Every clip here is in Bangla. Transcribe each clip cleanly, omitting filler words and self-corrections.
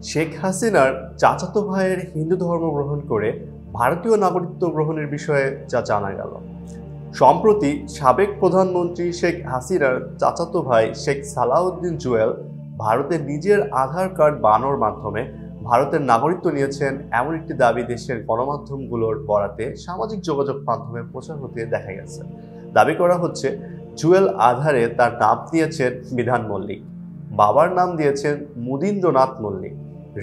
শেখ হাসিনার চাচাতো ভাইয়ের হিন্দু ধর্ম গ্রহণ করে ভারতীয় নাগরিকত্ব গ্রহণের বিষয়ে যা জানা গেল। সম্প্রতি সাবেক প্রধানমন্ত্রী শেখ হাসিনার চাচাতো ভাই শেখ সালাউদ্দিন জুয়েল ভারতের নিজের আধার কার্ড বানানোর মাধ্যমে ভারতের নাগরিকত্ব নিয়েছেন এমন একটি দাবি দেশের গণমাধ্যমগুলোর বরাতে সামাজিক যোগাযোগ মাধ্যমে প্রচার হতে দেখা গেছে। দাবি করা হচ্ছে জুয়েল আধারে তার নাম দিয়েছেন বিধান মল্লিক, বাবার নাম দিয়েছেন মুদিন্দ্রনাথ মল্লিক।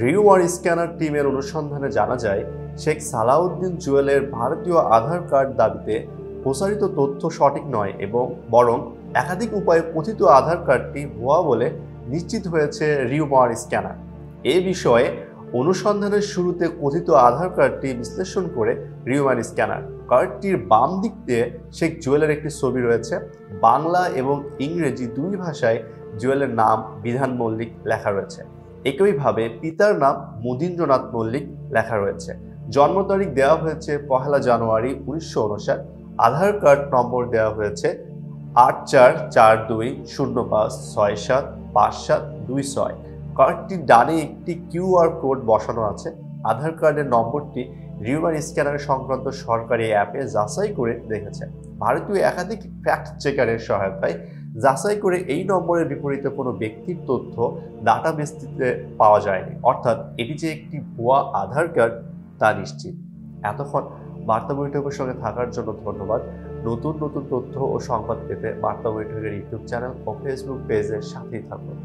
রিউমার স্ক্যানার টিমের অনুসন্ধানে জানা যায় শেখ সালাউদ্দিন জুয়েলের ভারতীয় আধার কার্ড দাবিতে প্রচারিত তথ্য সঠিক নয় এবং বরং একাধিক উপায়ে কথিত আধার কার্ডটি ভুয়া বলে নিশ্চিত হয়েছে রিউমার স্ক্যানার। এ বিষয়ে অনুসন্ধানের শুরুতে কথিত আধার কার্ডটি বিশ্লেষণ করে রিউমার স্ক্যানার কার্ডটির বাম দিক দিয়ে শেখ জুয়েলের একটি ছবি রয়েছে। বাংলা এবং ইংরেজি দুই ভাষায় জুয়েলের নাম বিধান মল্লিক লেখা রয়েছে। একইভাবে পিতার নাম মুদিন্দ্রনাথ মল্লিক লেখা রয়েছে। জন্ম তারিখ দেওয়া হয়েছে 1 জানুয়ারি 1959। আধার কার্ড নম্বর দেওয়া হয়েছে 844205675726। কার্ডটির ডানে একটি কিউআর কোড বসানো আছে। আধার কার্ডের নম্বরটি রিউমার স্ক্যানার সংক্রান্ত সরকারি অ্যাপে যাচাই করে দেখেছে। ভারতীয় একাধিক ফ্যাক্ট চেকারের সহায়তায় যাচাই করে এই নম্বরের বিপরীতে কোনো ব্যক্তির তথ্য ডাটাবেসটিতে পাওয়া যায়নি, অর্থাৎ এটি যে একটি ভুয়া আধার কার্ড তা নিশ্চিত। এতক্ষণ বার্তা বৈঠকের সঙ্গে থাকার জন্য ধন্যবাদ। নতুন নতুন তথ্য ও সংবাদ পেতে বার্তা বৈঠকের ইউটিউব চ্যানেল ও ফেসবুক পেজের সাথেই থাকুন।